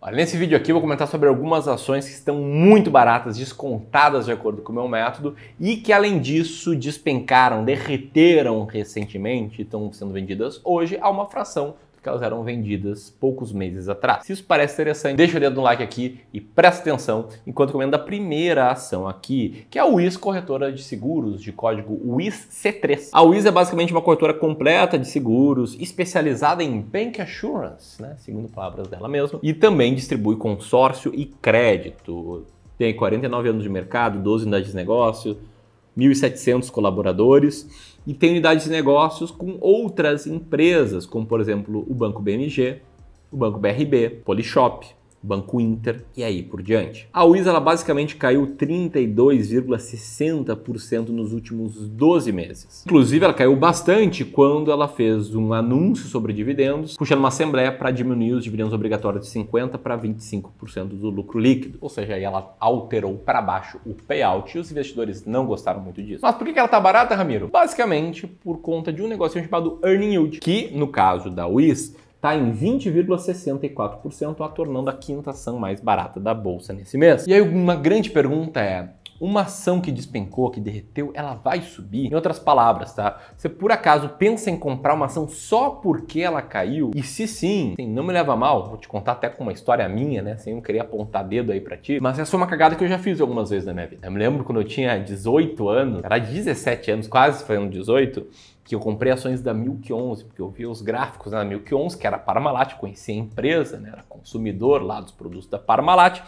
Olha, nesse vídeo aqui eu vou comentar sobre algumas ações que estão muito baratas, descontadas de acordo com o meu método e que além disso despencaram, derreteram recentemente e estão sendo vendidas hoje a uma fração que elas eram vendidas poucos meses atrás. Se isso parece interessante, deixa o dedo no like aqui e presta atenção enquanto eu comento a primeira ação aqui, que é a Wiz Corretora de Seguros, de código WIZC3. A Wiz é basicamente uma corretora completa de seguros, especializada em Bank Assurance, né, segundo palavras dela mesma, e também distribui consórcio e crédito. Tem 49 anos de mercado, 12 unidades de negócio, 1.700 colaboradores e tem unidades de negócios com outras empresas, como por exemplo o Banco BMG, o Banco BRB, Polishop, Banco Inter e aí por diante. A Wiz ela basicamente caiu 32,60% nos últimos 12 meses. Inclusive ela caiu bastante quando ela fez um anúncio sobre dividendos, puxando uma assembleia para diminuir os dividendos obrigatórios de 50% para 25% do lucro líquido. Ou seja, aí ela alterou para baixo o payout e os investidores não gostaram muito disso. Mas por que ela tá barata, Ramiro? Basicamente por conta de um negócio chamado Earning Yield, que no caso da Wiz está em 20,64%, a tornando a quinta ação mais barata da bolsa nesse mês. E aí uma grande pergunta é, uma ação que despencou, que derreteu, ela vai subir? Em outras palavras, tá? Você por acaso pensa em comprar uma ação só porque ela caiu? E se sim, não me leva a mal, vou te contar até com uma história minha, né? Sem eu querer apontar dedo aí pra ti, mas essa foi uma cagada que eu já fiz algumas vezes na minha vida. Eu me lembro quando eu tinha 18 anos, era 17 anos, quase fazendo 18, que eu comprei ações da Milk 11, porque eu vi os gráficos da Milk 11, que era a Parmalat, conhecia a empresa, né? Era consumidor lá dos produtos da Parmalat.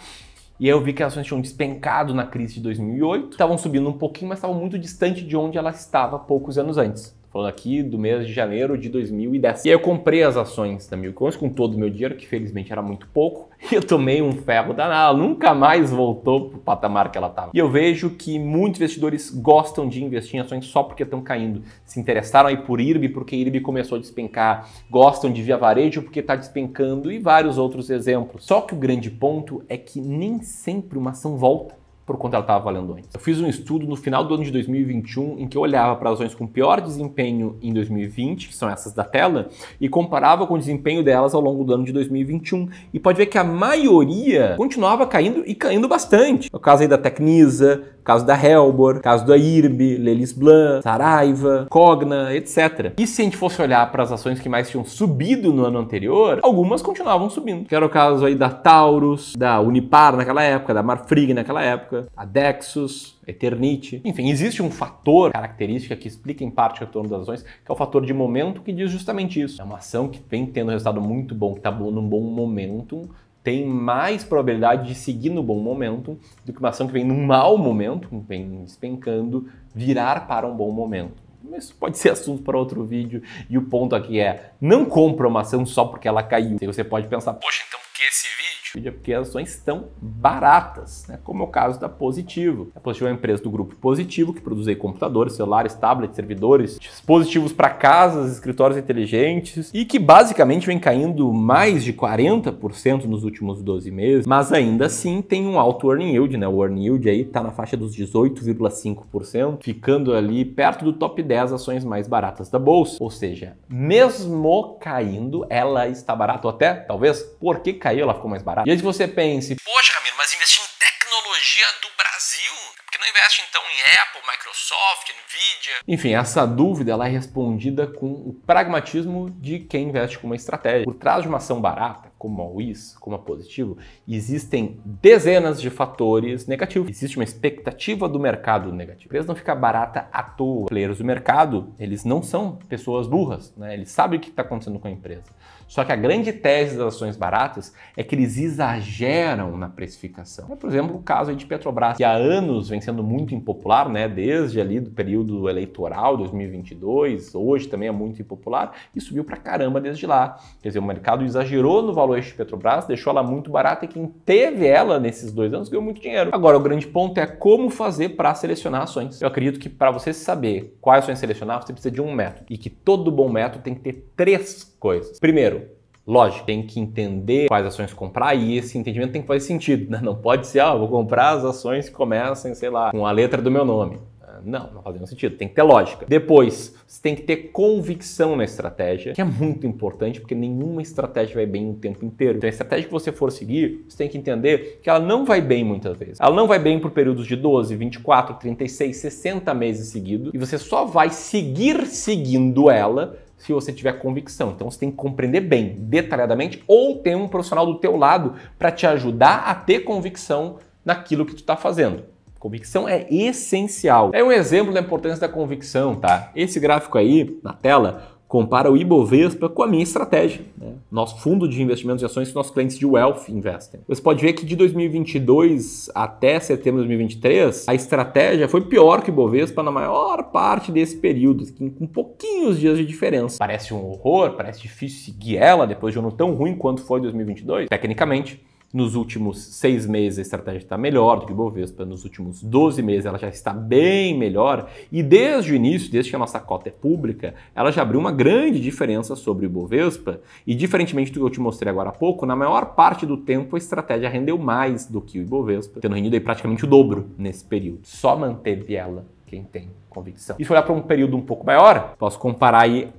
E aí eu vi que as ações tinham despencado na crise de 2008, estavam subindo um pouquinho, mas estavam muito distante de onde ela estava poucos anos antes. Falando aqui do mês de janeiro de 2010. E aí eu comprei as ações da Milk 11 com todo o meu dinheiro, que felizmente era muito pouco, e eu tomei um ferro danado, nunca mais voltou pro patamar que ela estava. E eu vejo que muitos investidores gostam de investir em ações só porque estão caindo. Se interessaram aí por IRB, porque IRB começou a despencar, gostam de Via Varejo porque está despencando e vários outros exemplos. Só que o grande ponto é que nem sempre uma ação volta por quanto ela estava valendo antes. Eu fiz um estudo no final do ano de 2021 em que eu olhava para ações com pior desempenho em 2020, que são essas da tela, e comparava com o desempenho delas ao longo do ano de 2021. E pode ver que a maioria continuava caindo e caindo bastante. O caso aí da Tecnisa, o caso da Helbor, o caso da IRB, Lelis Blanc, Saraiva, Cogna, etc. E se a gente fosse olhar para as ações que mais tinham subido no ano anterior, algumas continuavam subindo. Que era o caso aí da Taurus, da Unipar naquela época, da Marfrig naquela época, a Dexus, Eternit. Enfim, existe um fator, característica que explica em parte o retorno das ações, que é o fator de momento, que diz justamente isso. É uma ação que vem tendo um resultado muito bom, que está num bom momento, tem mais probabilidade de seguir no bom momento do que uma ação que vem num mau momento, vem despencando, virar para um bom momento. Isso pode ser assunto para outro vídeo. E o ponto aqui é, não compra uma ação só porque ela caiu. E você pode pensar, poxa, então por que esse vídeo? É porque as ações estão baratas, né? Como é o caso da Positivo. A Positivo é uma empresa do grupo Positivo, que produz aí computadores, celulares, tablets, servidores, dispositivos para casas, escritórios inteligentes, e que basicamente vem caindo mais de 40% nos últimos 12 meses, mas ainda assim tem um alto earning yield, né? O earning yield aí está na faixa dos 18,5%, ficando ali perto do top 10 ações mais baratas da bolsa. Ou seja, mesmo caindo, ela está barata, ou até, talvez, porque caiu, ela ficou mais barata. E aí se você pense, poxa, Ramiro, mas investir em tecnologia do Brasil? Por que não investe então em Apple, Microsoft, Nvidia? Enfim, essa dúvida ela é respondida com o pragmatismo de quem investe com uma estratégia. Por trás de uma ação barata, como a Wiz, como a Positivo, existem dezenas de fatores negativos. Existe uma expectativa do mercado negativo. A empresa não fica barata à toa. Os players do mercado, eles não são pessoas burras, né? Eles sabem o que está acontecendo com a empresa. Só que a grande tese das ações baratas é que eles exageram na precificação. Por exemplo, o caso aí de Petrobras, que há anos vem sendo muito impopular, né? Desde ali do período eleitoral, 2022, hoje também é muito impopular, e subiu pra caramba desde lá. Quer dizer, o mercado exagerou no valor de Petrobras, deixou ela muito barata e quem teve ela nesses 2 anos ganhou muito dinheiro. Agora, o grande ponto é como fazer para selecionar ações. Eu acredito que para você saber quais ações selecionar, você precisa de um método. E que todo bom método tem que ter 3 coisas. Primeiro, lógico, tem que entender quais ações comprar e esse entendimento tem que fazer sentido, né? Não pode ser, vou comprar as ações que começam, sei lá, com a letra do meu nome. Não, não faz nenhum sentido. Tem que ter lógica. Depois, você tem que ter convicção na estratégia, que é muito importante, porque nenhuma estratégia vai bem o tempo inteiro. Então, a estratégia que você for seguir, você tem que entender que ela não vai bem muitas vezes. Ela não vai bem por períodos de 12, 24, 36, 60 meses seguidos, e você só vai seguir seguindo ela se você tiver convicção. Então você tem que compreender bem, detalhadamente, ou ter um profissional do teu lado para te ajudar a ter convicção naquilo que tu está fazendo. Convicção é essencial. É um exemplo da importância da convicção, tá? Esse gráfico aí na tela compara o Ibovespa com a minha estratégia, né? Nosso fundo de investimentos de ações que nossos clientes de Wealth investem. Você pode ver que de 2022 até setembro de 2023, a estratégia foi pior que o Ibovespa na maior parte desse período, com pouquinhos dias de diferença. Parece um horror, parece difícil seguir ela depois de um ano tão ruim quanto foi 2022. Tecnicamente, nos últimos 6 meses a estratégia está melhor do que o Ibovespa, nos últimos 12 meses ela já está bem melhor e desde o início, desde que a nossa cota é pública, ela já abriu uma grande diferença sobre o Ibovespa e diferentemente do que eu te mostrei agora há pouco, na maior parte do tempo a estratégia rendeu mais do que o Ibovespa, tendo rendido aí praticamente o dobro nesse período. Só manteve ela quem tem convicção. E se olhar para um período um pouco maior, posso comparar aí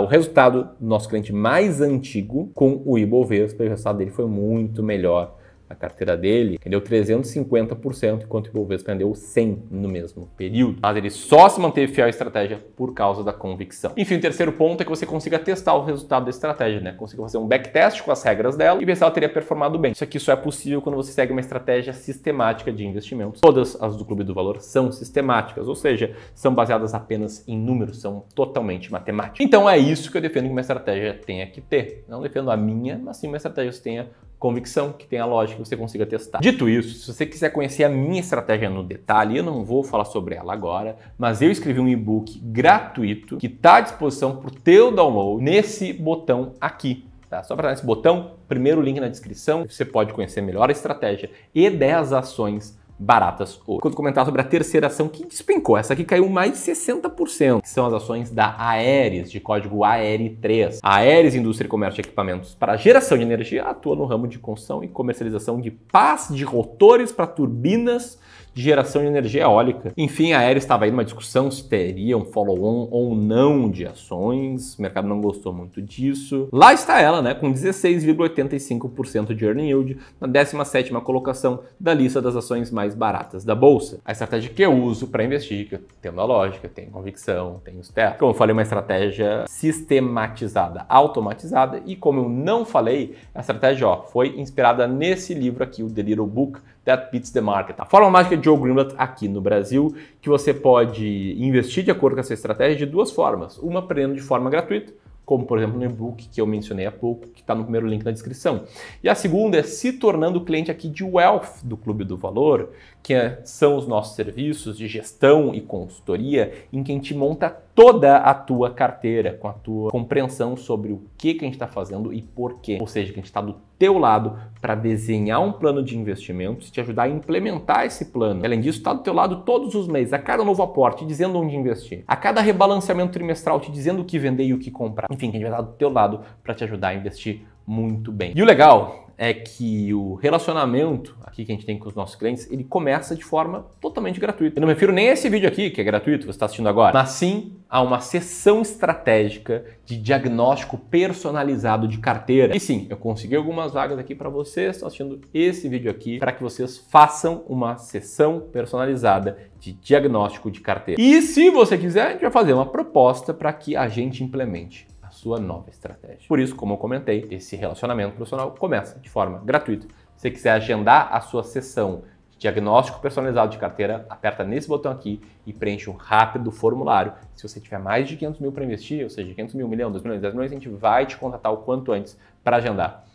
o resultado do nosso cliente mais antigo com o Ibovespa, e o resultado dele foi muito melhor. A carteira dele rendeu 350%, enquanto o Ibovespa rendeu 100% no mesmo período. Mas ele só se manteve fiel à estratégia por causa da convicção. Enfim, o terceiro ponto é que você consiga testar o resultado da estratégia, né? Consiga fazer um backtest com as regras dela e ver se ela teria performado bem. Isso aqui só é possível quando você segue uma estratégia sistemática de investimentos. Todas as do Clube do Valor são sistemáticas, ou seja, são baseadas apenas em números, são totalmente matemáticas. Então é isso que eu defendo que uma estratégia tenha que ter. Não defendo a minha, mas sim uma estratégia que tenha convicção, que tenha lógica, que você consiga testar. Dito isso, se você quiser conhecer a minha estratégia no detalhe, eu não vou falar sobre ela agora, mas eu escrevi um e-book gratuito que está à disposição para o teu download nesse botão aqui. Tá? Só para nesse botão, primeiro link na descrição, você pode conhecer melhor a estratégia e 10 ações baratas hoje. Quando comentar sobre a terceira ação que despencou, essa aqui caiu mais de 60%, que são as ações da Aeres, de código AER3. A Aeres Indústria e Comércio de Equipamentos para Geração de Energia atua no ramo de construção e comercialização de pás de rotores para turbinas de geração de energia eólica. Enfim, a Aeres estava aí numa discussão se teria um follow-on ou não de ações, o mercado não gostou muito disso. Lá está ela, né, com 16,85% de earning yield, na 17ª colocação da lista das ações mais baratas da bolsa. A estratégia que eu uso para investir, que eu tenho uma lógica, tenho convicção, tenho teto. Como eu falei, uma estratégia sistematizada, automatizada, e como eu não falei, a estratégia foi inspirada nesse livro aqui, o The Little Book That Beats the Market. A forma mágica de Joe Greenblatt aqui no Brasil, que você pode investir de acordo com essa estratégia de duas formas. Uma aprendendo de forma gratuita, como por exemplo no e-book que eu mencionei há pouco, que está no primeiro link na descrição. E a segunda é se tornando cliente aqui de Wealth do Clube do Valor, que são os nossos serviços de gestão e consultoria, em que a gente monta toda a tua carteira, com a tua compreensão sobre o que a gente está fazendo e por quê. Ou seja, que a gente está do teu lado para desenhar um plano de investimentos, te ajudar a implementar esse plano. Além disso, está do teu lado todos os meses, a cada novo aporte, dizendo onde investir. A cada rebalanceamento trimestral, te dizendo o que vender e o que comprar. Enfim, que a gente vai estar do teu lado para te ajudar a investir muito bem. E o legal é que o relacionamento aqui que a gente tem com os nossos clientes, ele começa de forma totalmente gratuita. Eu não me refiro nem a esse vídeo aqui, que é gratuito, você está assistindo agora, mas sim a uma sessão estratégica de diagnóstico personalizado de carteira. E sim, eu consegui algumas vagas aqui para vocês, estão assistindo esse vídeo aqui, para que vocês façam uma sessão personalizada de diagnóstico de carteira. E se você quiser, a gente vai fazer uma proposta para que a gente implemente sua nova estratégia. Por isso, como eu comentei, esse relacionamento profissional começa de forma gratuita. Se você quiser agendar a sua sessão de diagnóstico personalizado de carteira, aperta nesse botão aqui e preenche um rápido formulário. Se você tiver mais de 500 mil para investir, ou seja, 500 mil, 1 milhão, 2 milhões, 10 milhões, a gente vai te contatar o quanto antes para agendar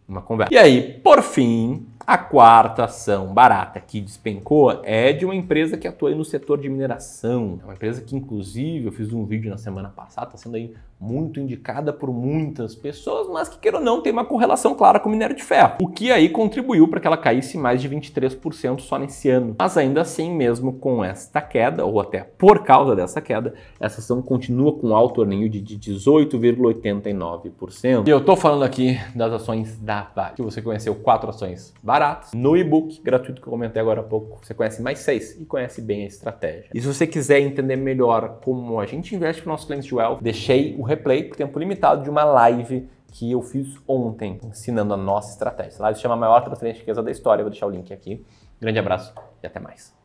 uma conversa. E aí, por fim, a quarta ação barata que despencou é de uma empresa que atua aí no setor de mineração. É uma empresa que, inclusive, eu fiz um vídeo na semana passada, está sendo aí muito indicada por muitas pessoas, mas que, queira ou não, tem uma correlação clara com o minério de ferro. O que aí contribuiu para que ela caísse mais de 23% só nesse ano. Mas ainda assim, mesmo com esta queda, ou até por causa dessa queda, essa ação continua com alto earning yield de 18,89%. E eu estou falando aqui das ações da Vale. Se você conheceu 4 ações Vale, baratas. No e-book gratuito que eu comentei agora há pouco, você conhece mais 6 e conhece bem a estratégia. E se você quiser entender melhor como a gente investe para os nossos clientes de wealth, deixei o replay por tempo limitado de uma live que eu fiz ontem, ensinando a nossa estratégia. A live se chama Maior Transferência de Riqueza da História, eu vou deixar o link aqui. Grande abraço e até mais.